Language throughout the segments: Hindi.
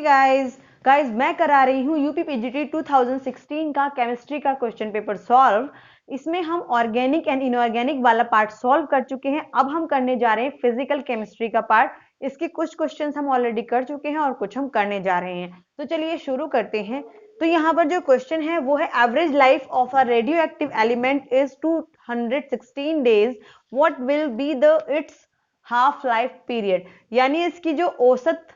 गाइस मैं करा रही हूँ यूपी पीजीटी 2016 का केमिस्ट्री का क्वेश्चन पेपर सॉल्व। इसमें हम ऑर्गेनिक एंड इनऑर्गेनिक वाला पार्ट सॉल्व कर चुके हैं। अब हम करने जा रहे हैं फिजिकल केमिस्ट्री का पार्ट। इसके कुछ क्वेश्चंस हम ऑलरेडी कर चुके हैं और कुछ हम करने जा रहे हैं। तो चलिए शुरू करते हैं। तो यहाँ पर जो क्वेश्चन है वो है average life of a radio active element is 216 days, what will be the it's half life period. यानी इसकी जो औसत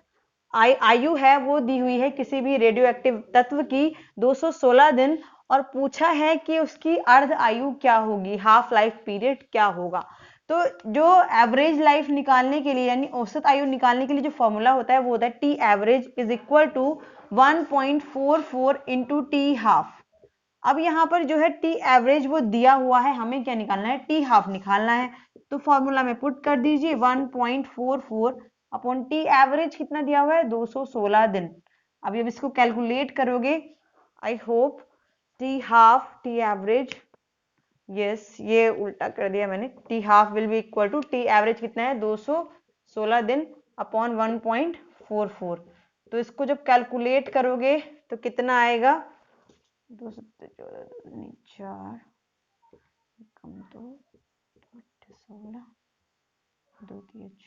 आयु है वो दी हुई है किसी भी रेडियो एक्टिव तत्व की 216 दिन, और पूछा है कि उसकी अर्ध आयु क्या होगी, हाफ लाइफ पीरियड क्या होगा। तो जो एवरेज लाइफ निकालने के लिए यानी औसत आयु निकालने के लिए जो फॉर्मूला होता है वो होता है T average is equal to 1.44 into T half. अब यहाँ पर जो है टी एवरेज वो दिया हुआ है, हमें क्या निकालना है, टी हाफ निकालना है। तो फॉर्मूला में पुट कर दीजिए 1.44 अपॉन टी एवरेज कितना दिया हुआ है 216 दिन। अब जब इसको कैलकुलेट करोगे, I hope T half T average, yes ये उल्टा कर दिया मैंने, T half will be equal to T average कितना है 216 दिन अपॉन 1.44। तो इसको जब कैलकुलेट करोगे तो कितना आएगा, 214 कम 16 2 3 6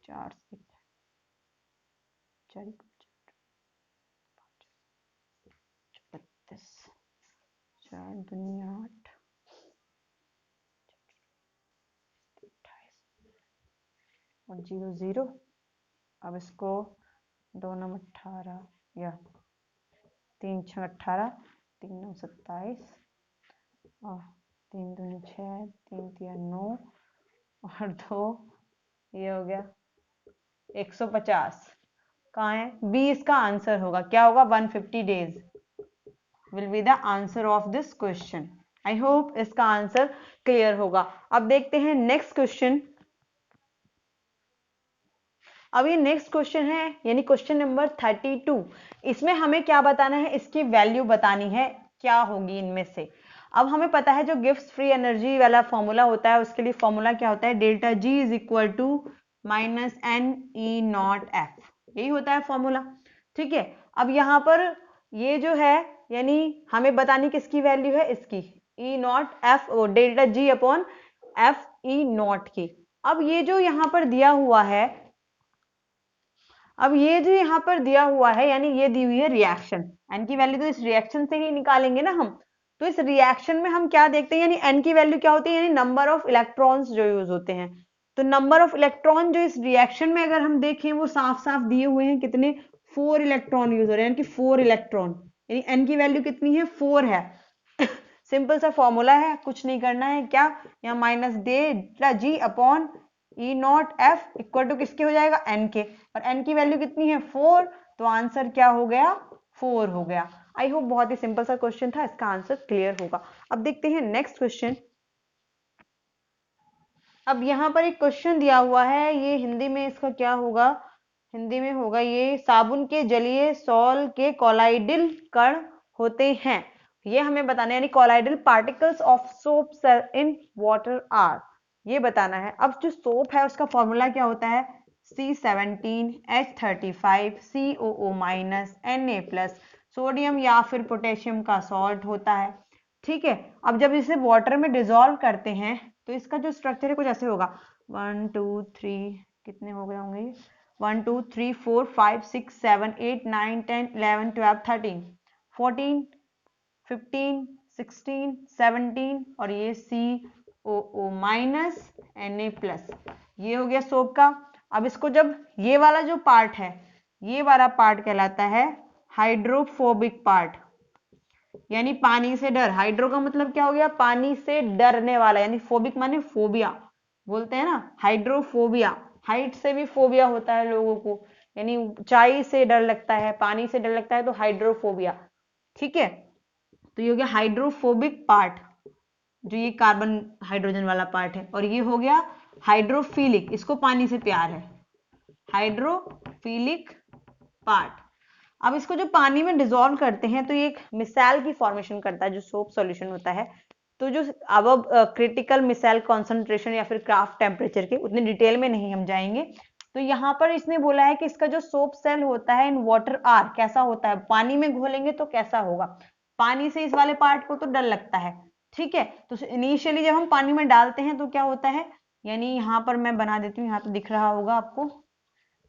4 4 32 4 दुनिया 8 और 0 0। अब इसको 2 9 18 या 3 6 18 3 9 27 और 3 2 6 3 3 9 और 2 ये हो गया 150। कहाँ है बी, इसका आंसर होगा क्या होगा 150 days will be the answer of this question. I hope इसका आंसर क्लियर होगा। अब देखते हैं नेक्स्ट क्वेश्चन। अब ये नेक्स्ट क्वेश्चन है यानी क्वेश्चन नंबर 32। इसमें हमें क्या बताना है, इसकी वैल्यू बतानी है क्या होगी इनमें से। अब हमें पता है जो गिब्स फ्री एनर्जी वाला फॉर्मूला होता है उसके लिए फॉर्मूला क्या होता है, delta G is equal to minus n E not F, यही होता है फॉर्मूला। ठीक है, अब यहाँ पर ये जो है यानी हमें बतानी किसकी वैल्यू है, इसकी E not F delta G upon F E naught की। अब ये जो यहाँ पर दिया हुआ है, अब ये जो यहाँ पर दिया हुआ है यानी ये दी हुई है रिएक्शन, एन की वैल्यू तो इस रिएक्शन से ही निकालेंगे ना हम। तो इस रिएक्शन में हम क्या देखते हैं, यानी एन की वैल्यू क्या होती है, यानी नंबर ऑफ इलेक्ट्रॉन्स जो यूज होते हैं। तो नंबर ऑफ इलेक्ट्रॉन जो इस रिएक्शन में अगर हम देखें वो साफ साफ दिए हुए हैं, कितने 4 इलेक्ट्रॉन यूज हो रहे हैं, यानी कि 4 इलेक्ट्रॉन, यानी एन की वैल्यू कितनी है 4 है। सिंपल सा फॉर्मूला है, कुछ नहीं करना है, क्या यहाँ minus delta G upon E not F equal to किसके हो जाएगा एन के, और एन की वैल्यू कितनी है 4, तो आंसर क्या हो गया 4 हो गया। आई होप बहुत ही सिंपल सा क्वेश्चन था, इसका आंसर क्लियर होगा। अब देखते हैं नेक्स्ट क्वेश्चन। अब यहाँ पर एक क्वेश्चन दिया हुआ है, ये हिंदी में इसका क्या होगा, हिंदी में होगा ये साबुन के जलीय सॉल के कोलाइडल कण होते हैं, ये हमें बताना है, यानी colloidal particles of soap in water are, ये बताना है। अब जो सोप है उसका फॉर्मूला क्या होता है, C17H35 COO minus Na+, sodium या फिर पोटेशियम का सॉल्ट होता है। ठीक है, अब जब इसे वाटर में डिसॉल्व करते हैं तो इसका जो स्ट्रक्चर है कुछ ऐसे होगा, 1 2 3 कितने हो गए होंगे, 1 2 3 4 5 6 7 8 9 10 11 12 13 14 15 16 17 और ये COO माइनस Na+, ये हो गया सोप का। अब इसको जब ये वाला जो पार्ट है, ये वाला पार्ट कहलाता है हाइड्रोफोबिक पार्ट, यानी पानी से डर। हाइड्रो का मतलब क्या हो गया, पानी से डरने वाला, यानी फोबिक माने फोबिया बोलते हैं ना, हाइड्रोफोबिया, हाइट से भी फोबिया होता है लोगों को, यानी ऊंचाई से डर लगता है, पानी से डर लगता है, तो हाइड्रोफोबिया। ठीक है, तो ये हो गया हाइड्रोफोबिक पार्ट, जो ये कार्बन हाइड्रोजन वाला पार्ट है, और ये हो गया हाइड्रोफिलिक, इसको पानी से प्यार है, हाइड्रोफिलिक पार्ट। अब इसको जो पानी में डिसॉल्व करते हैं तो ये एक मिसाइल की फॉर्मेशन करता है, जो सोप सॉल्यूशन होता है। तो जो अब क्रिटिकल मिसाइल कॉन्सेंट्रेशन या फिर क्राफ्ट टेम्परेचर के उतने डिटेल में नहीं हम जाएंगे, तो यहाँ पर इसने बोला है कि इसका जो सोप सेल होता है इन वाटर आर कैसा होता है, पानी में घोलेंगे तो कैसा होगा। पानी से इस वाले पार्ट को तो डर लगता है, ठीक है। तो इनिशियली जब हम पानी में डालते हैं तो क्या होता है, यानी यहाँ पर मैं बना देती हूँ, यहाँ तो दिख रहा होगा आपको,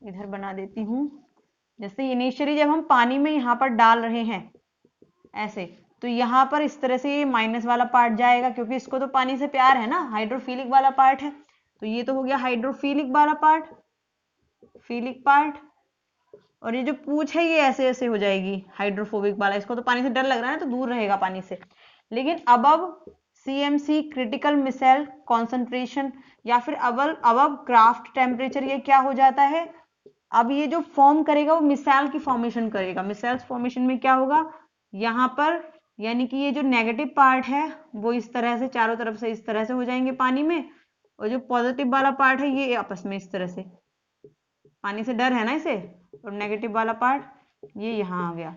इधर बना देती हूँ। जैसे इनिशियली जब हम पानी में यहाँ पर डाल रहे हैं ऐसे, तो यहाँ पर इस तरह से ये माइनस वाला पार्ट जाएगा, क्योंकि इसको तो पानी से प्यार है ना, हाइड्रोफिलिक वाला पार्ट है। तो ये तो हो गया हाइड्रोफिलिक वाला पार्ट, फिलिक पार्ट। और ये जो पूंछ है ये ऐसे ऐसे हो जाएगी हाइड्रोफोबिक वाला, इसको तो पानी से डर लग रहा है ना, तो दूर रहेगा पानी से। लेकिन अब CMC क्रिटिकल मिसाइल कॉन्सेंट्रेशन या फिर अब क्राफ्ट टेम्परेचर, ये क्या हो जाता है, अब ये जो फॉर्म करेगा वो मिसाइल की फॉर्मेशन करेगा। मिसाइल फॉर्मेशन में क्या होगा, यहाँ पर यानी कि ये जो नेगेटिव पार्ट है वो इस तरह से चारों तरफ से इस तरह से हो जाएंगे पानी में, और जो पॉजिटिव वाला पार्ट है ये आपस में इस तरह से, पानी से डर है ना इसे, और नेगेटिव वाला पार्ट ये यहाँ आ गया,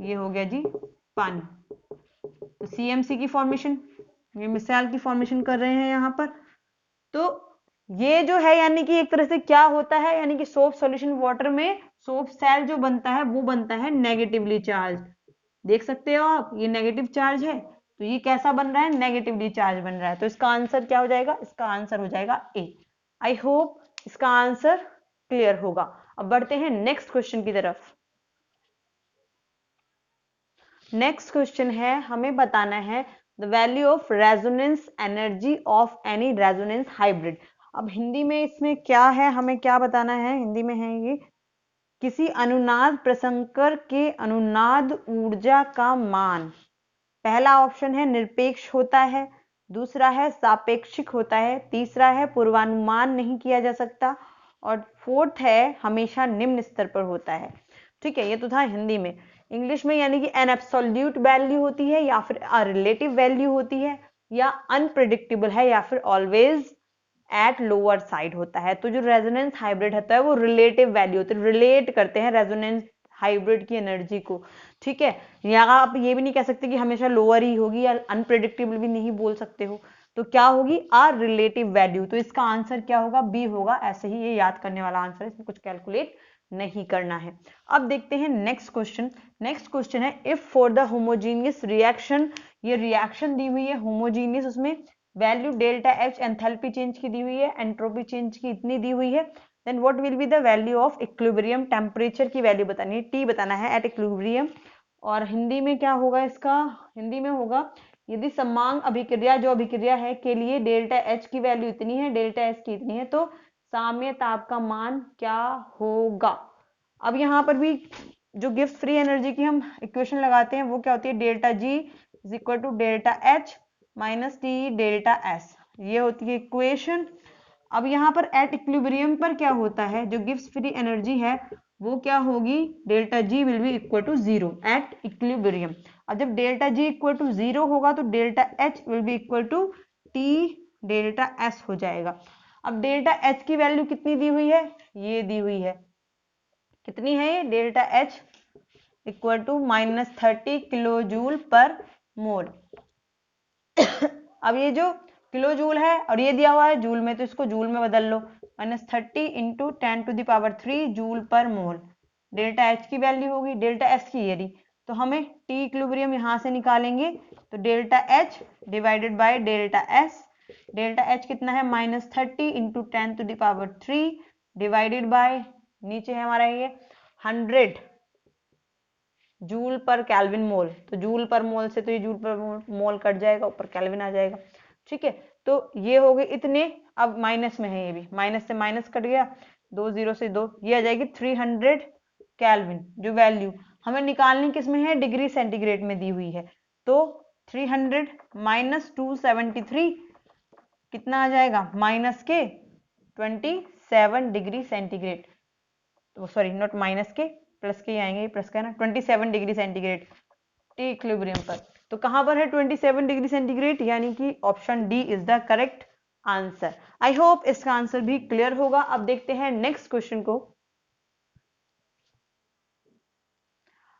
ये हो गया जी पानी। तो CMC की फॉर्मेशन, ये मिसाइल की फॉर्मेशन कर रहे हैं यहाँ पर। तो ये जो है यानी कि एक तरह से क्या होता है, यानी कि सोप सॉल्यूशन वाटर में सोप सेल जो बनता है वो बनता है नेगेटिवली चार्ज। देख सकते हो आप, ये नेगेटिव चार्ज है, तो ये कैसा बन रहा है, नेगेटिवली चार्ज बन रहा है। तो इसका आंसर क्या हो जाएगा, इसका आंसर हो जाएगा ए। आई होप इसका आंसर क्लियर होगा। अब बढ़ते हैं नेक्स्ट क्वेश्चन की तरफ। नेक्स्ट क्वेश्चन है, हमें बताना है the value of resonance energy of any resonance hybrid. अब हिंदी में इसमें क्या है, हमें क्या बताना है, हिंदी में है ये, किसी अनुनाद प्रसंकर के अनुनाद ऊर्जा का मान। पहला ऑप्शन है निरपेक्ष होता है, दूसरा है सापेक्षिक होता है, तीसरा है पूर्वानुमान नहीं किया जा सकता, और फोर्थ है हमेशा निम्न स्तर पर होता है। ठीक है, ये तो था हिंदी में। इंग्लिश में यानी कि एन एब्सोल्यूट वैल्यू होती है, या फिर रिलेटिव वैल्यू होती है, या अनप्रिडिक्टेबल है, या फिर ऑलवेज एट लोअर साइड होता है। तो जो रेजोनेंस हाइब्रिड होता है वो रिलेटिव वैल्यू होती है, रिलेट करते हैं रेजोनेंस हाइब्रिड की एनर्जी को। ठीक है, यहाँ आप ये भी नहीं कह सकते कि हमेशा लोअर ही होगी, या अनप्रिडिक्टेबल भी नहीं बोल सकते हो। तो क्या होगी, आर रिलेटिव वैल्यू। तो इसका आंसर क्या होगा, बी होगा। ऐसे ही ये याद करने वाला आंसर है, इसमें कुछ कैलकुलेट नहीं करना है। अब देखते हैं नेक्स्ट क्वेश्चन। नेक्स्ट क्वेश्चन है, if for the homogeneous reaction, ये रिएक्शन दी हुई है होमोजीनियस, उसमें value delta H enthalpy change की दी हुई है, एंट्रोपी चेंज की इतनी दी हुई है, then what will be the value of equilibrium, temperature की वैल्यू बतानी है, टी बताना है एट इक्विलिब्रियम। और हिंदी में क्या होगा इसका, हिंदी में होगा यदि समांग अभिक्रिया जो अभिक्रिया है के लिए डेल्टा एच की वैल्यू इतनी है, डेल्टा एच की इतनी है, तो साम्य ताप का मान क्या होगा। अब यहाँ पर भी जो गिब्स फ्री एनर्जी की हम इक्वेशन लगाते हैं वो क्या होती है, delta G is equal to delta H minus T delta S, ये होती है इक्वेशन। अब यहाँ पर एट इक्विलिब्रियम पर क्या होता है, जो गिब्स फ्री एनर्जी है वो क्या होगी, delta G will be equal to zero at equilibrium. अब जब delta G equal to zero होगा तो delta H will be equal to T delta S हो जाएगा। अब डेल्टा एच की वैल्यू कितनी दी हुई है, ये दी हुई है, कितनी है ये, delta H equal to -30 kilo joule per mole. अब ये जो किलो जूल है और ये दिया हुआ है जूल में, तो इसको जूल में बदल लो, -30 इंटू 10⁻³ जूल पर मोल। डेल्टा एच की वैल्यू होगी, डेल्टा एस की यदि, तो हमें टी इक्विलिब्रियम यहां से निकालेंगे, तो delta H divided by delta S, delta H कितना है, -30 इंटू 10⁻³ डिवाइडेड बाय, नीचे है हमारा ये 100 जूल पर केल्विन मोल, तो जूल पर मोल से तो ये जूल पर मोल कट जाएगा, ऊपर केल्विन आ जाएगा। ठीक है, तो ये हो गए इतने। अब माइनस में है, ये भी माइनस से माइनस कट गया, 2 0 से 2, ये आ जाएगी 300 केल्विन। जो वैल्यू हमें निकालनी किस में है, डिग्री सेंटीग्रेड में दी हुई है, तो 300 माइनस 273 कितना आ जाएगा, माइनस के 27 डिग्री सेंटीग्रेड, तो सॉरी नॉट माइनस के, प्लस के ही आएंगे, प्लस का है ना, 27 डिग्री सेंटीग्रेड टी इक्विलिब्रियम पर। तो कहां पर है 27 डिग्री सेंटीग्रेड, यानी कि option D is the correct answer. I hope इसका आंसर भी क्लियर होगा। अब देखते हैं नेक्स्ट क्वेश्चन को।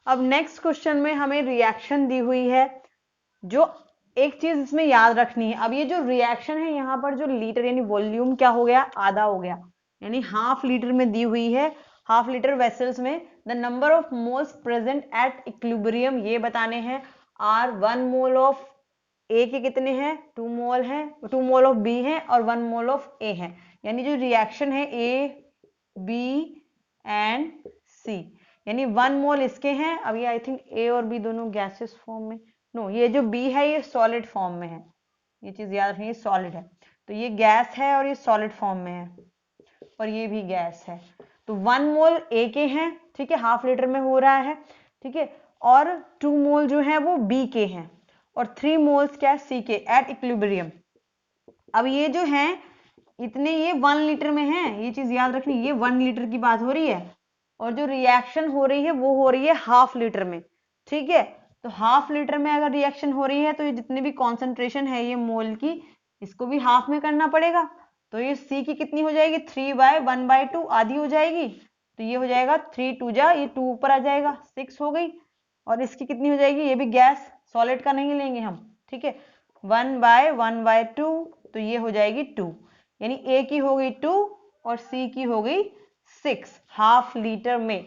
अब नेक्स्ट क्वेश्चन में हमें रिएक्शन दी हुई है, जो एक चीज इसमें याद रखनी है, अब ये जो रिएक्शन है यहाँ पर जो लीटर यानी वॉल्यूम क्या हो गया, आधा हो गया, यानी हाफ लीटर में दी हुई है, हाफ लीटर वेसल्स में the number of moles present at equilibrium ये बताने हैं। आर 1 मोल ऑफ ए के कितने हैं, 2 मोल हैं, 2 मोल ऑफ बी है और 1 मोल ऑफ ए है। यानी जो रिएक्शन है ए बी एंड सी, यानी 1 मोल इसके हैं। अब ये आई थिंक ए और बी दोनों गैसेस फॉर्म में, नो ये जो बी है ये सॉलिड फॉर्म में है, ये चीज याद रखनी, सॉलिड है, तो ये गैस है और ये सॉलिड फॉर्म में है और ये भी गैस है। तो 1 मोल ए के हैं, ठीक है, हाफ लीटर में हो रहा है, ठीक है, और 2 मोल जो है वो बी के हैं और 3 मोल्स क्या है सी के एट इक्विलिब्रियम। अब ये जो है इतने ये 1 लीटर में है, ये चीज याद रखनी, ये 1 लीटर की बात हो रही है और जो रिएक्शन हो रही है वो हो रही है हाफ लीटर में, ठीक है। तो हाफ लीटर में अगर रिएक्शन हो रही है तो ये जितनी भी कॉन्सेंट्रेशन है ये मोल की, इसको भी हाफ में करना पड़ेगा। तो ये सी की कितनी हो जाएगी, 3/1/2 आधी हो जाएगी, तो ये हो जाएगा 3 2 जा, ये 2 ऊपर आ जाएगा, 6 हो गई। और इसकी कितनी हो जाएगी, ये भी गैस सॉलिड का नहीं लेंगे हम, ठीक है, 1/1/2, तो ये हो जाएगी 2, यानी ए की हो गई 2 और सी की हो गई 6 हाफ लीटर में,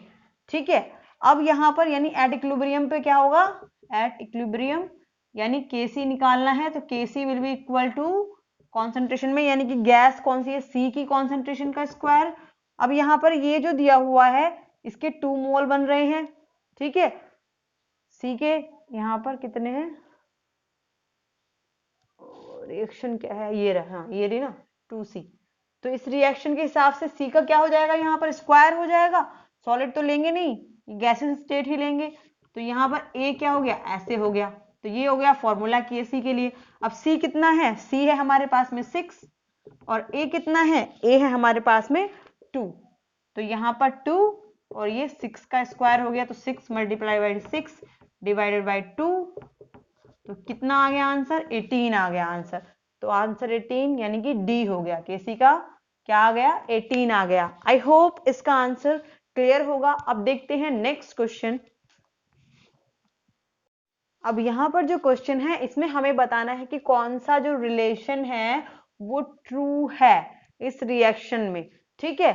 ठीक है। अब यहां पर यानी एट इक्विलिब्रियम पे क्या होगा, एट इक्विलिब्रियम यानी केसी निकालना है, तो KC will be equal to concentration में, यानी कि गैस कौन सी है, सी की कॉन्सेंट्रेशन का स्क्वायर। अब यहां पर ये जो दिया हुआ है इसके 2 मोल बन रहे हैं, ठीक है, सी के यहां पर कितने हैं, रिएक्शन क्या है, ये रहा, हाँ ये रही ना 2C, तो इस रिएक्शन के हिसाब से सी का क्या हो जाएगा, यहाँ पर स्क्वायर हो जाएगा, सॉलिड तो लेंगे नहीं, गैसेस स्टेट ही लेंगे। तो यहाँ पर ए क्या हो गया, ऐसे हो गया, तो ये हो गया फॉर्मूला के सी के लिए। अब सी कितना है, सी है हमारे पास में 6 और ए कितना है, ए है हमारे पास में 2, तो यहाँ पर 2 और ये 6 का स्क्वायर हो गया, तो 6 मल्टीप्लाई बाई 6 डिवाइडेड बाई 2, तो कितना आ गया आंसर, 18 आ गया आंसर। तो आंसर 18 यानी कि डी हो गया, केसी का क्या आ गया, 18 आ गया। आई होप इसका आंसर क्लियर होगा। अब देखते हैं नेक्स्ट क्वेश्चन। अब यहां पर जो क्वेश्चन है इसमें हमें बताना है कि कौन सा जो रिलेशन है वो ट्रू है इस रिएक्शन में, ठीक है।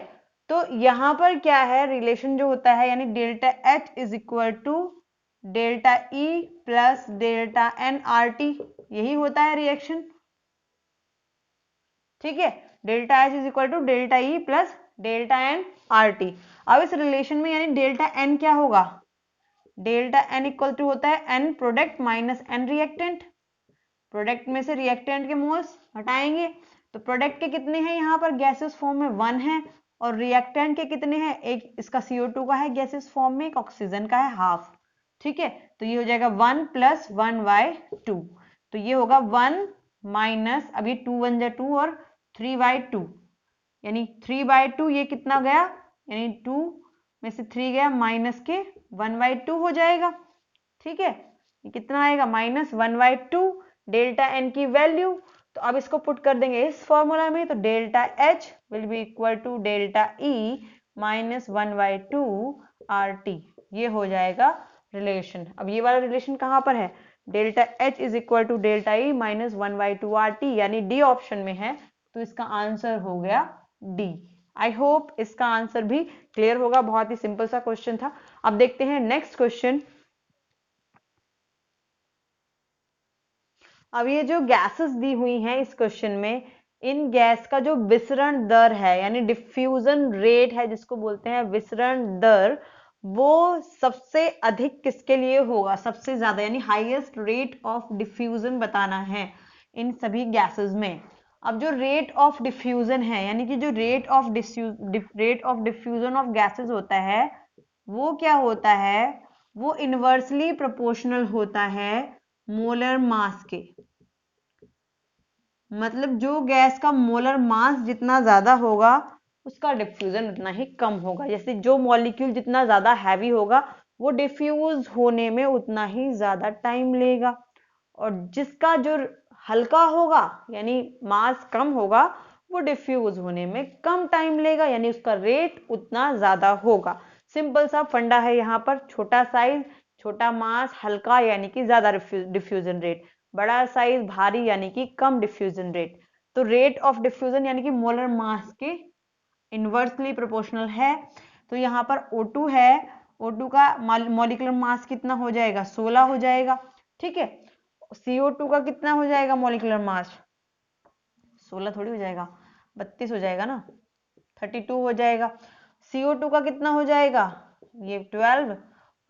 तो यहां पर क्या है, रिलेशन जो होता है यानी delta H is equal to delta E plus delta n R T, यही होता है रिएक्शन, ठीक है। Delta H is equal to delta E plus delta n R T. अब इस रिलेशन में यानी डेल्टा एन क्या होगा, डेल्टा एन इक्वल टू होता है n product minus n reactant, product में से रिएक्टेंट के मोल्स हटाएंगे, तो प्रोडक्ट के कितने हैं यहाँ पर गैसेस फॉर्म में 1 है और रिएक्टेंट के कितने हैं, एक इसका CO2 का है गैसेस फॉर्म में, एक ऑक्सीजन का है हाफ, ठीक है। तो ये हो जाएगा 1 + 1/2, तो ये होगा 1 माइनस, अभी 2 1 जा 2 और 3/2, यानी 3/2 ये कितना गया, यानी 2 में से 3 गया माइनस के 1/2 हो जाएगा, ठीक है। ये कितना आएगा, -1/2 डेल्टा एन की वैल्यू। तो अब इसको पुट कर देंगे इस फॉर्मूला में, तो delta H will be equal to delta E -1/2 R T, ये हो जाएगा रिलेशन। अब ये वाला रिलेशन कहां पर है, delta H is equal to delta E -1/2 R T, यानी डी ऑप्शन में है, तो इसका आंसर हो गया डी। आई होप इसका आंसर भी क्लियर होगा, बहुत ही सिंपल सा क्वेश्चन था। अब देखते हैं नेक्स्ट क्वेश्चन। अब ये जो गैसेस दी हुई हैं इस क्वेश्चन में, इन गैस का जो विसरण दर है यानी डिफ्यूजन रेट है जिसको बोलते हैं विसरण दर, वो सबसे अधिक किसके लिए होगा, सबसे ज्यादा यानी हाईएस्ट रेट ऑफ डिफ्यूजन बताना है इन सभी गैसेस में। अब जो रेट ऑफ डिफ्यूजन है यानी कि जो rate of diffusion of gases होता है वो क्या होता है, वो इनवर्सली प्रोपोर्शनल होता है मोलर मास के, मतलब जो गैस का मोलर मास जितना ज्यादा होगा उसका डिफ्यूजन उतना ही कम होगा। जैसे जो मॉलिक्यूल जितना ज्यादा हैवी होगा वो डिफ्यूज होने में उतना ही ज्यादा टाइम लेगा, और जिसका जो हल्का होगा यानी मास कम होगा वो डिफ्यूज होने में कम टाइम लेगा, यानी उसका रेट उतना ज्यादा होगा। सिंपल सा फंडा है यहाँ पर, छोटा साइज छोटा मास हल्का यानी कि ज्यादा डिफ्यूजन रेट, बड़ा साइज भारी यानी कि कम डिफ्यूजन रेट। तो रेट ऑफ डिफ्यूजन यानी कि मोलर मास के इनवर्सली प्रोपोर्शनल है। तो यहाँ पर O2 है, O2 का मॉलिक्यूलर मास कितना हो जाएगा, 16 हो जाएगा। ठीक है, CO2 का कितना हो जाएगा मॉलिक्यूलर मास, 16 थोड़ी हो जाएगा, 32 हो जाएगा ना, 32 हो जाएगा। CO2 का कितना हो जाएगा, ये 12,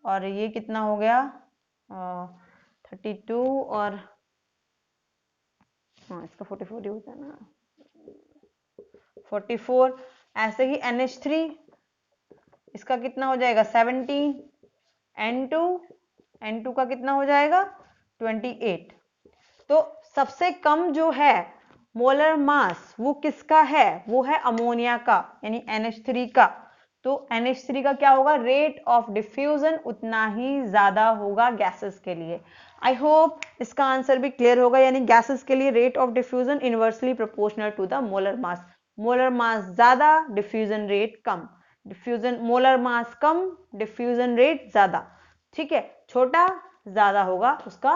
और ये कितना हो गया 32, और हाँ इसका 44 होता है ना, 44। ऐसे ही NH3, इसका कितना हो जाएगा 17, N2 का कितना हो जाएगा 28। तो सबसे कम जो है मोलर मास वो किसका है, वो है अमोनिया का, यानी NH3 का। तो NH3 का क्या होगा, रेट ऑफ डिफ्यूजन उतना ही ज्यादा होगा गैसेस के लिए। आई होप इसका आंसर भी क्लियर होगा, यानी गैसेस के लिए rate of diffusion inversely proportional to the molar mass. Molar mass ज्यादा, डिफ्यूजन रेट कम, डिफ्यूजन मोलर मास कम, डिफ्यूजन रेट ज्यादा। ठीक है, छोटा ज्यादा होगा उसका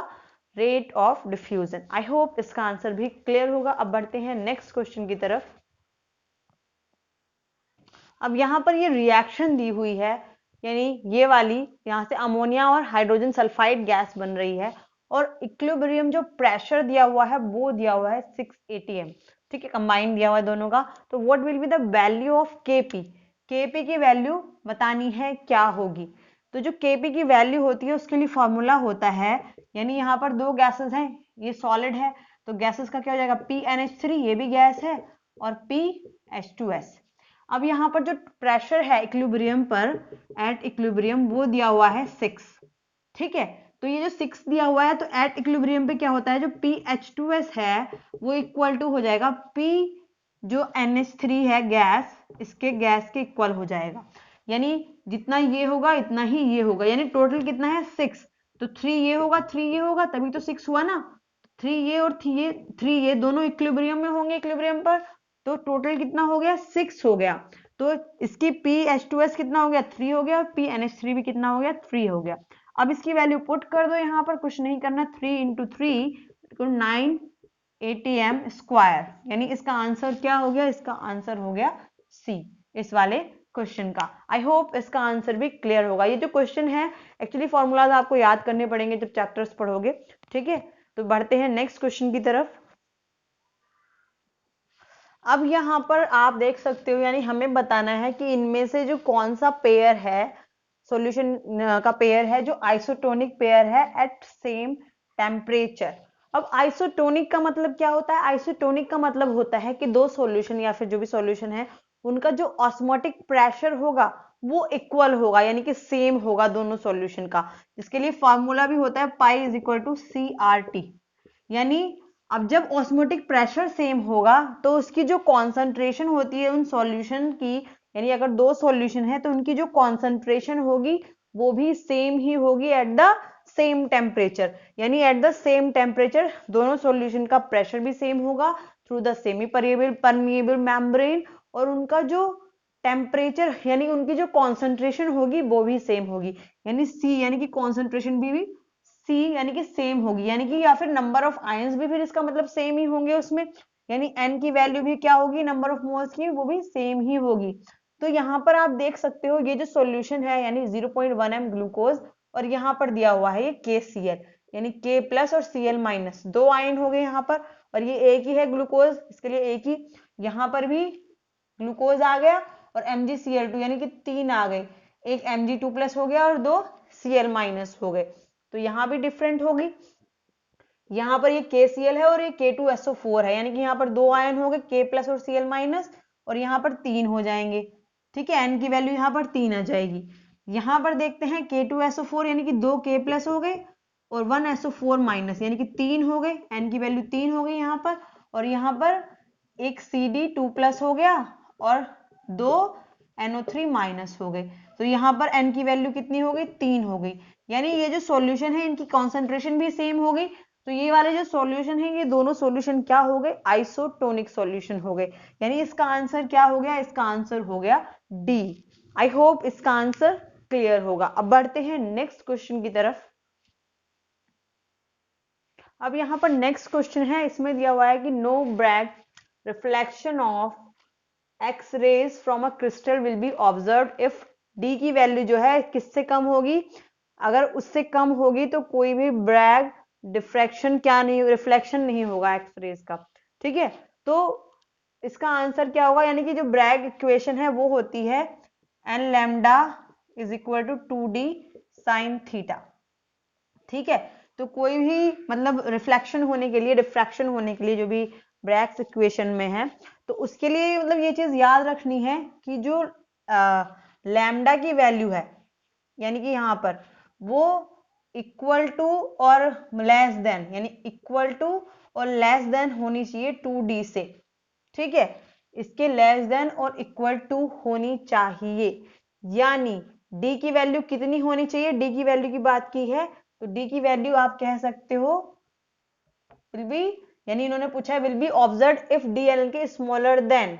rate of diffusion. I hope इसका आंसर भी क्लियर होगा। अब बढ़ते हैं नेक्स्ट क्वेश्चन की तरफ। अब यहां पर ये रिएक्शन दी हुई है, यानी ये वाली, यहां से अमोनिया और हाइड्रोजन सल्फाइड गैस बन रही है, और इक्विलिब्रियम जो प्रेशर दिया हुआ है वो दिया हुआ है 6 atm। ठीक है, कंबाइन दिया हुआ है दोनों का। तो what will be the value of Kp, Kp की वैल्यू बतानी है क्या होगी। तो जो Kp की वैल्यू होती है उसके लिए फॉर्मूला होता है, यानी यहाँ पर दो गैसेस हैं, ये सॉलिड है, तो गैसेस का क्या हो जाएगा PNH3, ये भी गैस है, और PH2S। अब यहाँ पर जो प्रेशर है इक्विलिब्रियम पर, एट इक्विलिब्रियम, वो दिया हुआ है 6। ठीक है, तो ये जो 6 दिया हुआ है, तो एट इक्विलिब्रियम पे क्या होता है, जो PH2S है वो इक्वल टू हो जाएगा P जो NH3 है गैस, इसके गैस के इक्वल हो जाएगा। यानी जितना ये होगा इतना ही ये होगा, यानी टोटल कितना है 6। तो 3 ये होगा, 3 ये होगा, तभी तो 6 हुआ ना। 3 ये और 3 ये दोनों इक्विलिब्रियम में होंगे, इक्विलिब्रियम पर, तो टोटल कितना हो गया 6 हो गया। तो इसकी PH2S कितना हो गया 3 हो गया, और PNH3 भी कितना हो गया 3 हो गया। अब इसकी वैल्यू पुट कर दो, यहाँ पर कुछ नहीं करना, 3 इंटू 3 9 atm स्क्वायर, यानी इसका आंसर क्या हो गया, इसका आंसर हो गया सी इस वाले क्वेश्चन का। आई होप इसका आंसर भी क्लियर होगा। ये जो क्वेश्चन है एक्चुअली फॉर्मूलाज आपको याद करने पड़ेंगे जब चैप्टर्स पढ़ोगे। ठीक है, तो बढ़ते हैं नेक्स्ट क्वेश्चन की तरफ। अब यहाँ पर आप देख सकते हो, यानी हमें बताना है कि इनमें से जो कौन सा पेयर है, सॉल्यूशन का पेयर है जो आइसोटोनिक पेयर है एट सेम टेम्परेचर। अब आइसोटोनिक का मतलब क्या होता है, आइसोटोनिक का मतलब होता है कि दो सॉल्यूशन या फिर जो भी सॉल्यूशन है उनका जो ऑस्मोटिक प्रेशर होगा वो इक्वल होगा, यानी कि सेम होगा दोनों सॉल्यूशन का। जिसके लिए फॉर्मूला भी होता है pi is equal to CRT। यानी अब जब ऑस्मोटिक प्रेशर सेम होगा तो उसकी जो कॉन्सेंट्रेशन होती है उन सॉल्यूशन की, यानी अगर दो सॉल्यूशन है तो उनकी जो कॉन्सेंट्रेशन होगी वो भी सेम ही होगी एट द सेम टेम्परेचर। यानी एट द सेम टेम्परेचर दोनों सॉल्यूशन का प्रेशर भी सेम होगा through the semi permeable membrane, और उनका जो टेम्परेचर यानी उनकी जो कॉन्सेंट्रेशन होगी वो भी सेम होगी। यानी सी यानी कि कॉन्सेंट्रेशन भी सी यानी कि सेम होगी, यानी कि या फिर नंबर ऑफ आयंस भी फिर इसका मतलब सेम ही होंगे उसमें, यानी एन की वैल्यू भी क्या होगी, नंबर ऑफ मोल्स की वो भी सेम ही होगी। तो यहाँ पर आप देख सकते हो ये जो सॉल्यूशन है यानी 0.1 m ग्लूकोज, और यहाँ पर दिया हुआ है ये KCl, यानी K प्लस और Cl माइनस, दो आयन हो गए यहाँ पर, और ये एक ही है ग्लूकोज, इसके लिए एक ही, यहाँ पर भी ग्लूकोज आ गया, और MgCl2 यानी कि 3 आ गए, एक Mg2 प्लस हो गया और दो Cl माइनस हो गए, तो यहाँ भी डिफरेंट होगी। यहाँ पर ये KCl है और ये K2SO4 है, यानी कि यहाँ पर दो आयन हो गए K प्लस और Cl माइनस, और यहाँ पर 3 हो जाएंगे। ठीक है, N की वैल्यू यहाँ पर 3 आ जाएगी। यहाँ पर देखते हैं K2SO4 यानी कि दो K प्लस हो गए और 1SO4 माइनस, यानी कि 3 हो गए, N की वैल्यू 3 हो गई यहाँ पर, और यहाँ पर एक CD2 प्लस हो गया और दो NO3 माइनस हो गए, तो यहाँ पर N की वैल्यू कितनी हो गई 3 हो गई। यानी ये जो सॉल्यूशन है इनकी कॉन्सेंट्रेशन भी सेम हो गई, तो ये वाले जो सॉल्यूशन है ये दोनों सॉल्यूशन क्या हो गए, आइसोटोनिक सॉल्यूशन हो गए। यानी इसका आंसर क्या हो गया, इसका आंसर हो गया डी। आई होप इसका आंसर क्लियर होगा। अब बढ़ते हैं नेक्स्ट क्वेश्चन की तरफ। अब यहाँ पर नेक्स्ट क्वेश्चन है, इसमें दिया हुआ है कि no Bragg reflection of X rays from a crystal will be observe if d की वैल्यू जो है किससे कम होगी, अगर उससे कम होगी तो कोई भी ब्रैग डिफ्रैक्शन क्या नहीं, रिफ्लेक्शन नहीं होगा एक्स रेज का। ठीक है, तो इसका आंसर क्या होगा, यानी कि जो ब्रैग इक्वेशन है वो होती है n lambda is equal to 2d sine theta. ठीक है, तो कोई भी मतलब रिफ्लेक्शन होने के लिए, डिफ्रैक्शन होने के लिए जो भी ब्रैग्स इक्वेशन में है, तो उसके लिए मतलब ये चीज याद रखनी है कि जो लैम्डा की वैल्यू है, यानी कि यहाँ पर वो इक्वल टू और लेस देन, यानी इक्वल टू और लेस देन होनी चाहिए 2d से। ठीक है, इसके लेस देन और इक्वल टू होनी चाहिए, यानी d की वैल्यू कितनी होनी चाहिए, d की वैल्यू की बात की है तो d की वैल्यू आप कह सकते हो विल बी, यानी इन्होंने पूछा है will be observe if D L के स्मॉलर देन,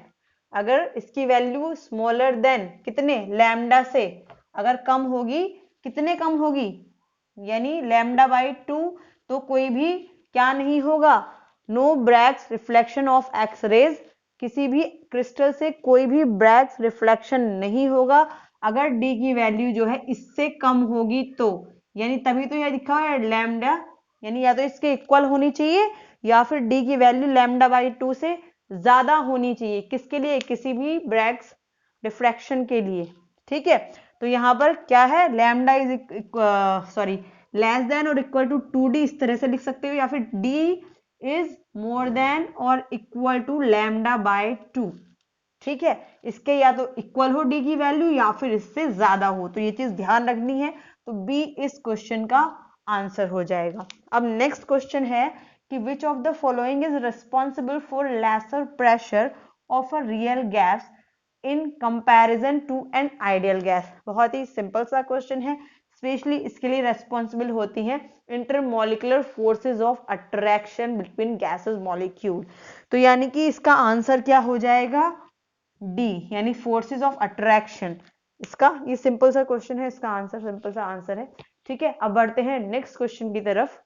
अगर इसकी वैल्यू स्मॉलर देन कितने लैम्डा से अगर कम होगी, कितने कम होगी, यानी लैम्डा बाई 2, तो कोई भी क्या नहीं होगा, no Bragg's reflection of X rays, किसी भी क्रिस्टल से कोई भी ब्रैग्स रिफ्लेक्शन नहीं होगा अगर डी की वैल्यू जो है इससे कम होगी तो, यानी तभी तो यह लिखा हुआ है लैम्डा, यानी या तो इसके इक्वल होनी चाहिए या फिर डी की वैल्यू लैम्डा बाई 2 से ज्यादा होनी चाहिए, किसके लिए, किसी भी ब्रैग्स डिफ्रैक्शन के लिए। ठीक है, तो यहाँ पर क्या है, lambda is sorry less than और इक्वल टू 2d इस तरह से लिख सकते हो, या फिर d इज मोर देन और इक्वल टू लैम्डा बाय 2। ठीक है, इसके या तो इक्वल हो d की वैल्यू या फिर इससे ज्यादा हो, तो ये चीज ध्यान रखनी है, तो b इस क्वेश्चन का आंसर हो जाएगा। अब नेक्स्ट क्वेश्चन है कि which of the following is responsible for lesser pressure of a real gas in comparison to an ideal gas. बहुत ही सिंपल सा क्वेश्चन है, स्पेशली इसके लिए रेस्पॉन्सिबल होती हैं intermolecular forces of attraction between gases molecule. तो यानी कि इसका आंसर क्या हो जाएगा, डी, यानी फोर्सेज ऑफ अट्रैक्शन। इसका ये सिंपल सा क्वेश्चन है, इसका आंसर सिंपल सा आंसर है। ठीक है, अब बढ़ते हैं नेक्स्ट क्वेश्चन की तरफ।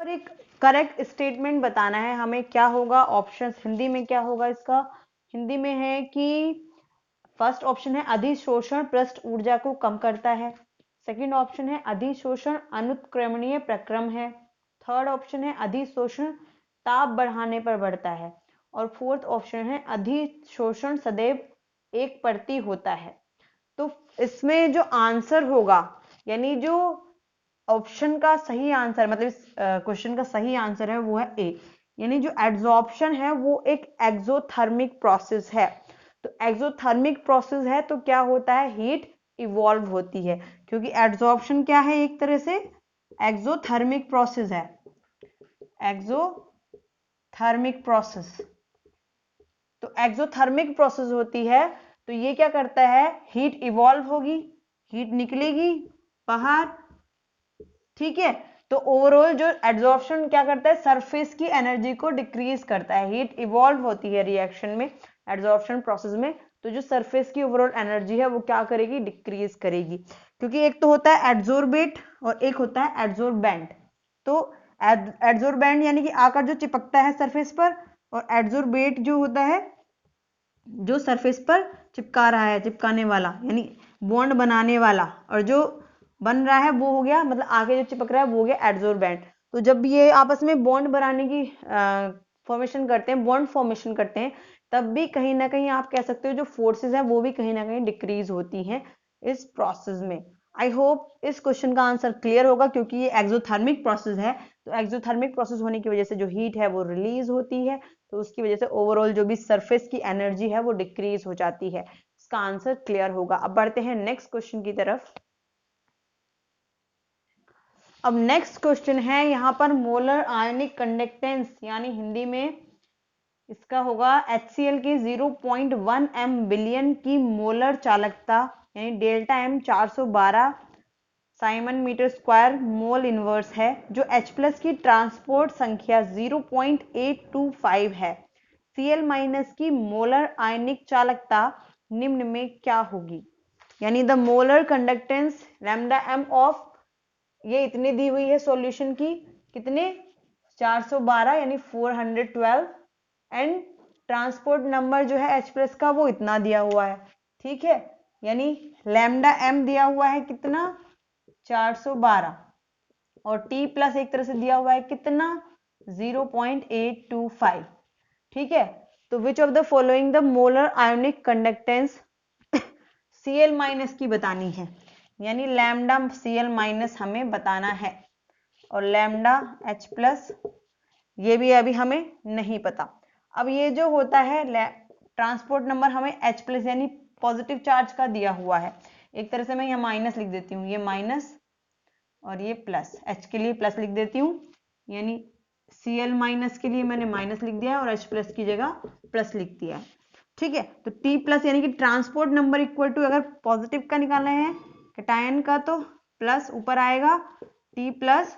और एक करेक्ट स्टेटमेंट बताना है हमें, क्या होगा ऑप्शंस हिंदी में, क्या होगा इसका हिंदी में है कि फर्स्ट ऑप्शन है अधिशोषण पृष्ठ ऊर्जा को कम करता है, सेकंड ऑप्शन है अधिशोषण अनुत्क्रमणीय प्रक्रम है, थर्ड ऑप्शन है अधिशोषण ताप बढ़ाने पर बढ़ता है, और फोर्थ ऑप्शन है अधिशोषण सदैव एक परती होता है। तो इसमें जो आंसर होगा, यानी जो ऑप्शन का सही आंसर, मतलब इस क्वेश्चन का सही आंसर है वो है ए, यानी जो एड्सॉर्प्शन है वो एक एक्सोथर्मिक प्रोसेस है। तो एक्सोथर्मिक प्रोसेस है तो क्या होता है, हीट इवॉल्व होती है, क्योंकि एड्सॉर्प्शन क्या है, एक तरह से एक्सोथर्मिक प्रोसेस है, एक्सोथर्मिक प्रोसेस। तो एक्सोथर्मिक प्रोसेस होती है तो ये क्या करता है, हीट इवॉल्व होगी, हीट निकलेगी बाहर। ठीक है, तो ओवरऑल जो एड्सॉर्प्शन क्या करता है, सरफेस की एनर्जी को डिक्रीज करता है, हीट इवॉल्व होती है रिएक्शन में, एड्सॉर्प्शन प्रोसेस में, तो जो सरफेस की ओवरऑल एनर्जी है वो क्या करेगी, डिक्रीज करेगी, क्योंकि एक तो होता है एड्सोर्बेट और एक होता है एड्सोर्बेंट। तो एड्सोर्बेंट यानी कि आकर जो चिपकता है सरफेस पर, और एड्सोर्बेट जो होता है जो सरफेस पर चिपका रहा है, चिपकाने वाला यानी बॉन्ड बनाने वाला, और जो बन रहा है वो हो गया, मतलब आगे जो चिपक रहा है वो हो गया एड्सोर्बेंट। तो जब ये आपस में बॉन्ड बनाने की फॉर्मेशन करते हैं, बॉन्ड फॉर्मेशन करते हैं, तब भी कहीं ना कहीं आप कह सकते हो जो फोर्सेस हैं वो भी कहीं ना कहीं डिक्रीज होती हैं इस प्रोसेस में। आई होप इस क्वेश्चन का आंसर क्लियर होगा, क्योंकि ये एक्सोथर्मिक प्रोसेस है, तो एक्सोथर्मिक प्रोसेस होने की वजह से जो हीट है वो रिलीज होती है, तो उसकी वजह से ओवरऑल जो भी सरफेस की एनर्जी है वो डिक्रीज हो जाती है। इसका आंसर क्लियर होगा। अब बढ़ते हैं नेक्स्ट क्वेश्चन की तरफ। अब नेक्स्ट क्वेश्चन है यहाँ पर मोलर आयनिक कंडक्टेंस, यानी हिंदी में इसका होगा HCl की 0.1 m बिलियन की मोलर चालकता, यानी delta M 412 siemens metre square mole inverse है, जो H+ की ट्रांसपोर्ट संख्या 0.825 है। Cl- की मोलर आयनिक चालकता निम्न में क्या होगी, यानी the molar conductance lambda m of, ये इतनी दी हुई है सॉल्यूशन की, कितने 412 यानी 412 एंड ट्रांसपोर्ट नंबर जो है H+ का वो इतना दिया हुआ है, ठीक है, यानी लैम्डा m दिया हुआ है कितना 412 और T+ एक तरह से दिया हुआ है कितना 0.825, ठीक है। तो विच of the following the molar ionic conductance Cl- की बतानी है, यानी लैम्डा Cl- हमें बताना है और लैम्डा H+ ये भी अभी हमें नहीं पता। अब ये जो होता है ट्रांसपोर्ट नंबर हमें H+ यानी पॉजिटिव चार्ज का दिया हुआ है, एक तरह से मैं यहाँ माइनस लिख देती हूँ, ये माइनस और ये प्लस, H के लिए प्लस लिख देती हूँ, यानी Cl- के लिए मैंने माइनस लिख दिया और H+ की जगह प्लस लिख दिया, ठीक है। तो T+ यानी कि ट्रांसपोर्ट नंबर इक्वल टू, अगर पॉजिटिव का निकालना है कैटायन का तो प्लस ऊपर आएगा T+ plus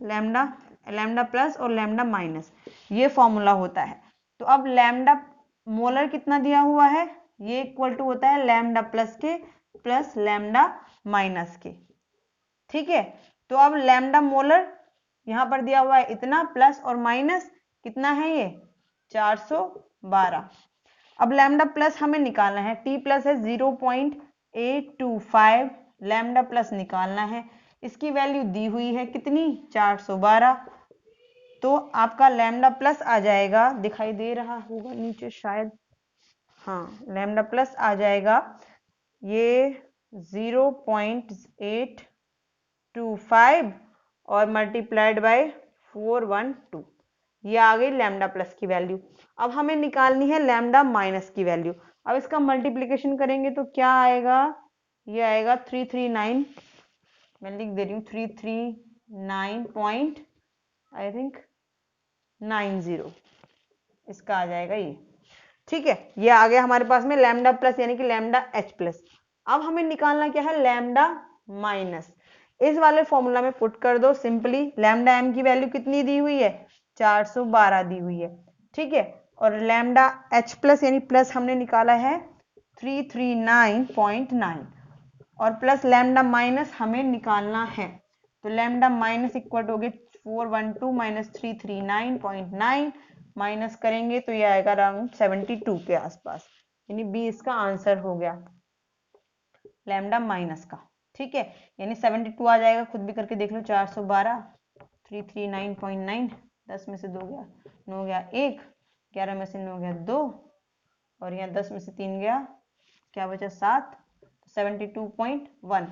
lambda, lambda plus और लैम्डा माइनस, ये फॉर्मूला होता है। तो अब लैम्डा मोलर कितना दिया हुआ है, ये इक्वल टू होता है लैम्डा प्लस के प्लस लैम्डा माइनस के, ठीक है। तो अब लैम्डा मोलर यहां पर दिया हुआ है इतना, प्लस और माइनस कितना है ये 412। अब लैम्डा प्लस हमें निकालना है, T+ है 0.825, लैम्डा प्लस निकालना है, इसकी वैल्यू दी हुई है कितनी 412, तो आपका लैम्डा प्लस आ जाएगा, दिखाई दे रहा होगा नीचे शायद, हाँ लैम्डा प्लस आ जाएगा ये 0.825 और मल्टीप्लाइड बाय 412, ये आ गई लैम्डा प्लस की वैल्यू। अब हमें निकालनी है लैम्डा माइनस की वैल्यू। अब इसका मल्टीप्लिकेशन करेंगे तो क्या आएगा, ये आएगा 339, मैं लिख दे रही हूँ 339 आई थिंक 90, इसका आ जाएगा ये, ठीक है। ये आ गया हमारे पास में लैम्डा प्लस यानी कि लैम्डा H+। अब हमें निकालना क्या है लैम्डा माइनस, इस वाले फॉर्मूला में पुट कर दो सिंपली, लैम्डा m की वैल्यू कितनी दी हुई है 412 दी हुई है, ठीक है, और लैम्डा H+ यानी प्लस हमने निकाला है 339.9 और प्लस लैम्डा माइनस हमें निकालना है, तो लैम्डा माइनस इक्वल हो गए 412 माइनस 339.9, माइनस करेंगे तो ये आएगा अराउंड 72 के आसपास, यानी बी इसका आंसर हो गया लैम्डा माइनस का, ठीक है, यानी 72 आ जाएगा, खुद भी करके देख लो, 412 339.9, 10 में से 2 गया 9 गया 1, 11 में से 9 गया 2 और यहाँ 10 में से 3 गया, क्या बचा 7, 72.1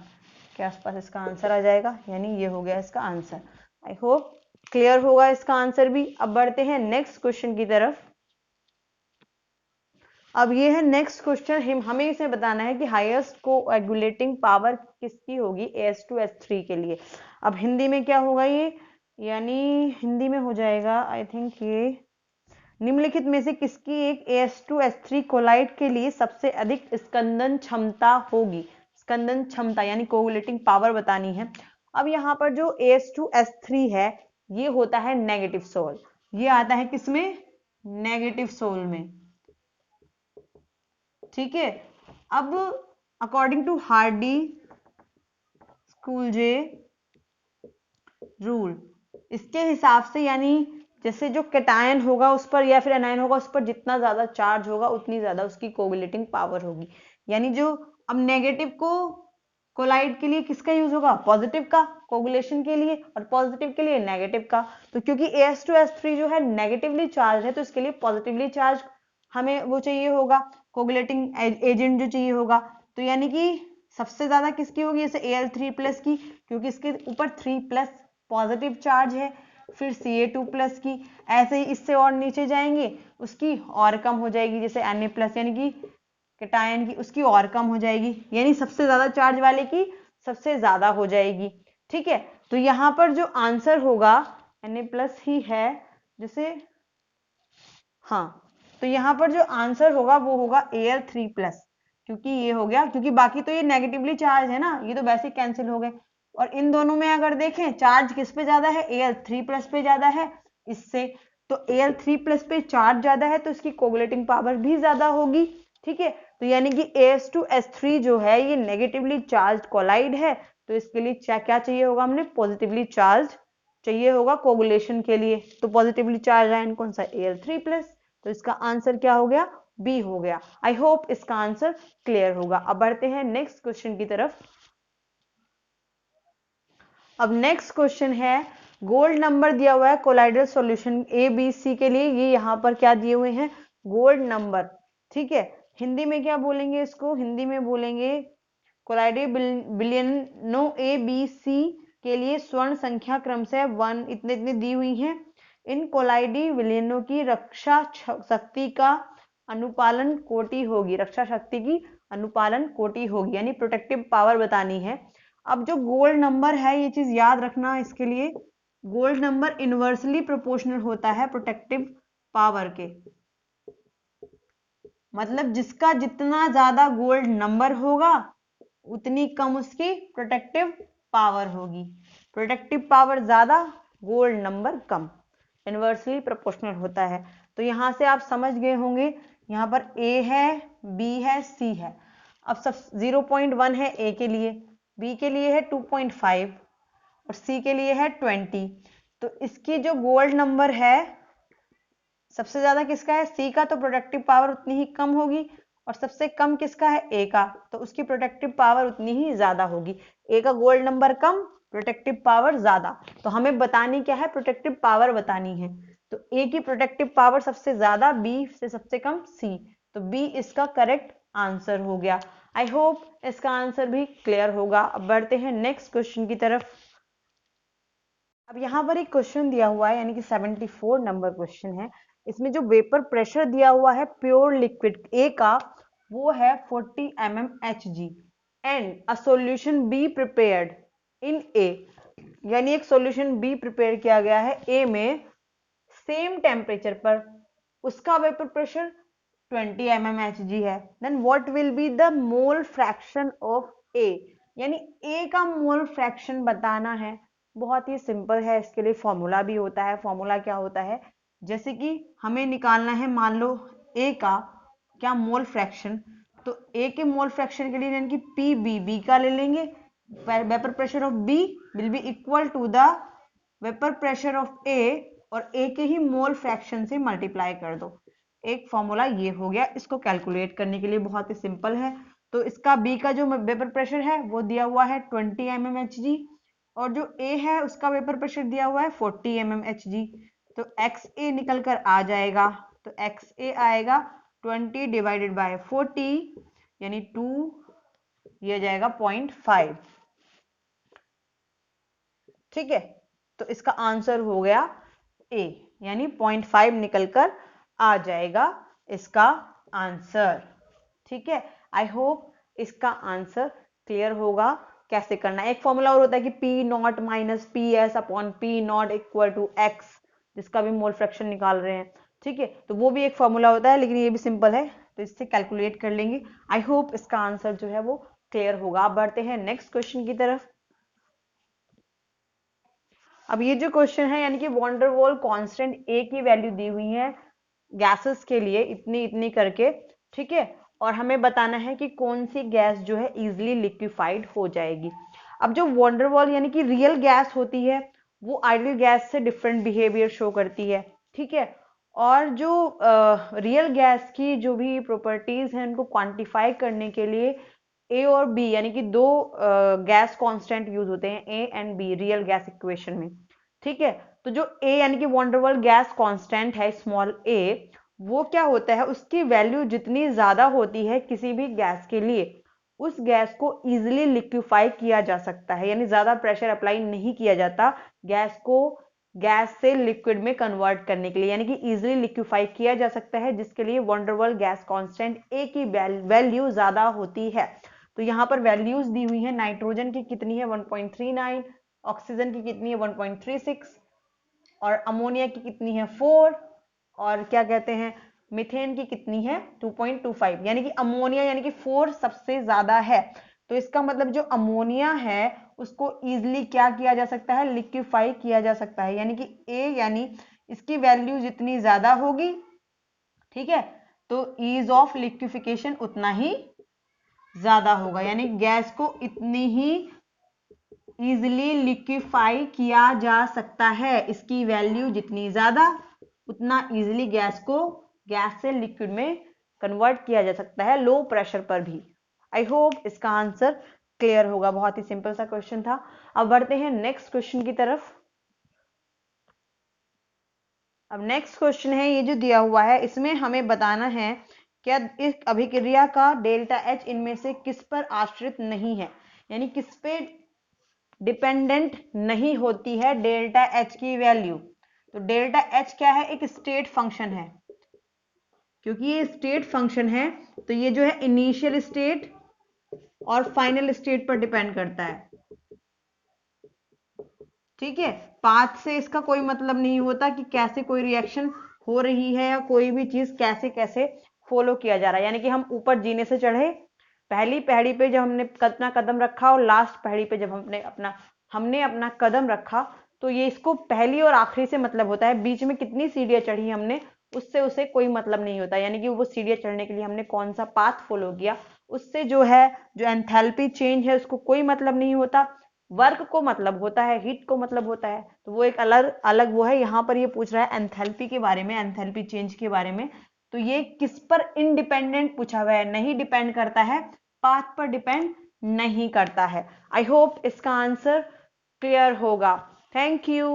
के आसपास इसका आंसर आ जाएगा, यानी ये हो गया इसका आंसर। आई होप क्लियर होगा इसका आंसर भी। अब बढ़ते हैं नेक्स्ट क्वेश्चन की तरफ। अब ये है नेक्स्ट क्वेश्चन, हमें इसे बताना है कि हाईएस्ट कोएगुलेटिंग पावर किसकी होगी AS2S3 के लिए। अब हिंदी में क्या होगा ये, यानी हिंदी में हो जाएगा आई थिंक ये निम्नलिखित में से किसकी एक AS2S3 कोलाइड के लिए सबसे अधिक स्कंदन क्षमता होगी, स्कंदन क्षमता यानी कोएगुलेटिंग पावर बतानी है। अब यहाँ पर जो AS2S3 है ये होता है नेगेटिव सोल, ये आता है किसमें नेगेटिव सोल में, ठीक है। अब अकॉर्डिंग टू हार्डी स्कूलजे रूल, इसके हिसाब से यानी जैसे जो कैटायन होगा उस पर या फिर एनायन होगा उस पर जितना ज्यादा चार्ज होगा उतनी ज्यादा उसकी कोगुलेटिंग पावर होगी, यानी जो अब नेगेटिव को कोलाइड के लिए किसका यूज होगा पॉजिटिव का कोगुलेशन के लिए और पॉजिटिव के लिए नेगेटिव का, तो क्योंकि AS2S3 जो है नेगेटिवली चार्ज है तो इसके लिए पॉजिटिवली चार्ज हमें वो चाहिए होगा कोगुलेटिंग एजेंट जो चाहिए होगा, तो यानी कि सबसे ज्यादा किसकी होगी जैसे Al3+ की, क्योंकि इसके ऊपर 3+ पॉजिटिव चार्ज है, फिर Ca2+ की, ऐसे ही इससे और नीचे जाएंगे उसकी और कम हो जाएगी, जैसे Na+ यानी कि कैटायन की उसकी और कम हो जाएगी, यानी सबसे ज्यादा चार्ज वाले की सबसे ज्यादा हो जाएगी, ठीक है। तो यहां पर जो आंसर होगा Na+ ही है जैसे, हाँ, तो यहां पर जो आंसर होगा वो होगा Al3+, क्योंकि ये हो गया, क्योंकि बाकी तो ये नेगेटिवली चार्ज है ना, ये तो वैसे कैंसिल हो गए, और इन दोनों में अगर देखें चार्ज किस पे ज्यादा है Al3+ पे ज्यादा है इससे, तो Al3+ पे चार्ज ज्यादा है तो इसकी कोगुलेटिंग पावर भी ज्यादा होगी, ठीक है। तो यानी कि AS2S3 जो है ये नेगेटिवली चार्ज कोलाइड है, तो इसके लिए क्या चाहिए होगा हमने पॉजिटिवली चार्ज चाहिए होगा कोगुलेशन के लिए, तो पॉजिटिवली चार्ज आयन कौन सा Al3+, तो इसका आंसर क्या हो गया, बी हो गया। आई होप इसका आंसर क्लियर होगा। अब बढ़ते हैं नेक्स्ट क्वेश्चन की तरफ। अब नेक्स्ट क्वेश्चन है, गोल्ड नंबर दिया हुआ है colloidal solution A B C के लिए। ये यहां पर क्या दिए हुए हैं, गोल्ड नंबर, ठीक है। हिंदी में क्या बोलेंगे इसको, हिंदी में बोलेंगे कोलाइडल बिलियनों ए बी सी के लिए स्वर्ण संख्या क्रम से 1 इतने इतने दी हुई हैं। इन कोलाइडी विलियनों की रक्षा शक्ति का अनुपालन कोटि होगी, रक्षा शक्ति की अनुपालन कोटि होगी, यानी प्रोटेक्टिव पावर बतानी है। अब जो गोल्ड नंबर है, ये चीज याद रखना, इसके लिए गोल्ड नंबर इनवर्सली प्रोपोर्शनल होता है प्रोटेक्टिव पावर के। मतलब जिसका जितना ज्यादा गोल्ड नंबर होगा उतनी कम उसकी प्रोटेक्टिव पावर होगी। प्रोटेक्टिव पावर ज्यादा, गोल्ड नंबर कम, इनवर्सली प्रोपोर्शनल होता है। तो यहां से आप समझ गए होंगे, यहां पर ए है, बी है, सी है। अब सब 0.1 है ए के लिए, बी के लिए है 2.5 और सी के लिए है 20। तो इसकी जो गोल्ड नंबर है सबसे ज्यादा किसका है, सी का, तो प्रोटेक्टिव पावर उतनी ही कम होगी। और सबसे कम किसका है, ए का, तो उसकी प्रोटेक्टिव पावर उतनी ही ज्यादा होगी। ए का गोल्ड नंबर कम, प्रोटेक्टिव पावर ज्यादा। तो हमें बतानी क्या है, प्रोटेक्टिव पावर बतानी है। तो ए की प्रोटेक्टिव पावर सबसे ज्यादा, बी से सबसे कम सी, तो बी इसका करेक्ट आंसर हो गया। आई होप इसका आंसर भी क्लियर होगा। अब बढ़ते हैं नेक्स्ट क्वेश्चन की तरफ। अब यहाँ पर एक क्वेश्चन दिया हुआ है, यानी कि 74 नंबर क्वेश्चन है। इसमें जो वेपर प्रेशर दिया हुआ है प्योर लिक्विड ए का, वो है 40 mmHg and a solution B prepared in A, यानी एक सॉल्यूशन बी प्रिपेयर किया गया है ए में सेम टेम्परेचर पर, उसका वेपर प्रेशर 20 mmHg है। Then what will be the mole fraction of A, यानी ए का मोल फ्रैक्शन बताना है। बहुत ही सिंपल है, इसके लिए फॉर्मूला भी होता है। फॉर्मूला क्या होता है, जैसे कि हमें निकालना है, मान लो ए का क्या मोल फ्रैक्शन, तो ए के मोल फ्रैक्शन के लिए यानी कि पी बी का ले लेंगे। Vapour pressure of B will be equal to the vapour pressure of A, और ए के ही मोल फ्रैक्शन से मल्टीप्लाई कर दो। एक फॉर्मूला ये हो गया। इसको कैलकुलेट करने के लिए बहुत ही सिंपल है। तो इसका बी का जो वेपर प्रेशर है वो दिया हुआ है 20 mmHg, और जो ए है उसका वेपर प्रेशर दिया हुआ है 40 mmHg। तो एक्स ए निकल कर आ जाएगा, तो एक्स ए आएगा 20 डिवाइडेड बाय 40, यानी 2, ये जाएगा 0.5। ठीक है, तो इसका आंसर हो गया ए, यानी 0.5 निकल कर आ जाएगा इसका आंसर। ठीक है, आई होप इसका आंसर क्लियर होगा। कैसे करना है, एक फॉर्मूला और होता है कि P nought minus P S upon P nought equal to X, जिसका भी मोल फ्रैक्शन निकाल रहे हैं। ठीक है, तो वो भी एक फॉर्मूला होता है, लेकिन ये भी सिंपल है, तो इससे कैलकुलेट कर लेंगे। आई होप इसका आंसर जो है वो क्लियर होगा। अब बढ़ते हैं नेक्स्ट क्वेश्चन की तरफ। अब ये जो क्वेश्चन है, यानी कि वॉन डेर वाल कांस्टेंट ए की वैल्यू दी हुई है गैसेस के लिए इतनी इतनी करके, ठीक है, और हमें बताना है कि कौन सी गैस जो है इजीली लिक्विफाइड हो जाएगी। अब जो वॉन डेर वाल यानी कि रियल गैस होती है, वो आइडियल गैस से डिफरेंट बिहेवियर शो करती है। ठीक है, और जो रियल गैस की जो भी प्रॉपर्टीज हैं उनको क्वांटिफाई करने के लिए ए और बी यानी कि दो गैस कांस्टेंट यूज होते हैं, A and B, real gas equation में। ठीक है, तो जो ए यानी कि वॉन डेर वाल गैस कांस्टेंट है स्मॉल ए, वो क्या होता है, उसकी वैल्यू जितनी ज्यादा होती है किसी भी गैस के लिए, उस गैस को इजिली लिक्विफाई किया जा सकता है, यानी ज्यादा प्रेशर अप्लाई नहीं किया जाता गैस को गैस से लिक्विड में कन्वर्ट करने के लिए, यानी कि इजिली लिक्विफाई किया जा सकता है, जिसके लिए वॉन डेर वाल गैस कांस्टेंट ए की वैल्यू ज्यादा होती है। तो यहाँ पर वैल्यूज दी हुई है, नाइट्रोजन की कितनी है 1.39, ऑक्सीजन की कितनी है 1.36, और अमोनिया की कितनी है 4, और क्या कहते हैं मीथेन की कितनी है 2.25, यानी कि अमोनिया यानी कि 4 सबसे ज्यादा है। तो इसका मतलब जो अमोनिया है उसको इजिली क्या किया जा सकता है, लिक्विफाई किया जा सकता है, यानी कि ए यानी इसकी वैल्यू जितनी ज्यादा होगी, ठीक है, तो ईज ऑफ लिक्विफिकेशन उतना ही ज्यादा होगा, यानी गैस को इतनी ही इजिली लिक्विफाई किया जा सकता है। इसकी वैल्यू जितनी ज्यादा उतना इजिली गैस को गैस से लिक्विड में कन्वर्ट किया जा सकता है लो प्रेशर पर भी। आई होप इसका आंसर क्लियर होगा। बहुत ही सिंपल सा क्वेश्चन था। अब बढ़ते हैं नेक्स्ट क्वेश्चन की तरफ। अब नेक्स्ट क्वेश्चन है, ये जो दिया हुआ है इसमें हमें बताना है क्या इस अभिक्रिया का डेल्टा एच इनमें से किस पर आश्रित नहीं है, यानी किस पे डिपेंडेंट नहीं होती है डेल्टा एच की वैल्यू। तो डेल्टा एच क्या है, एक स्टेट फंक्शन है। क्योंकि ये स्टेट फंक्शन है तो ये जो है इनिशियल स्टेट और फाइनल स्टेट पर डिपेंड करता है। ठीक है, पाथ से इसका कोई मतलब नहीं होता कि कैसे कोई रिएक्शन हो रही है या कोई भी चीज कैसे कैसे फॉलो किया जा रहा है। यानी कि हम ऊपर जीने से चढ़े, पहली पहाड़ी पे जब हमने अपना कदम रखा और लास्ट पहाड़ी पे जब हमने अपना कदम रखा, तो ये इसको पहली और आखिरी से मतलब होता है। बीच में कितनी सीढ़ियां चढ़ी हमने उससे उसे कोई मतलब नहीं होता। यानी कि वो सीढ़ियां चढ़ने के लिए हमने कौन सा पाथ फॉलो किया उससे जो है जो एंथैल्पी चेंज है उसको कोई मतलब नहीं होता। वर्क को मतलब होता है, हीट को मतलब होता है। तो वो एक अलग अलग वो है। यहाँ पर ये पूछ रहा है एंथैल्पी के बारे में, एंथैल्पी चेंज के बारे में। तो ये किस पर इंडिपेंडेंट पूछा हुआ है, नहीं डिपेंड करता है, पाथ पर डिपेंड नहीं करता है। आई होप इसका आंसर क्लियर होगा। Thank you.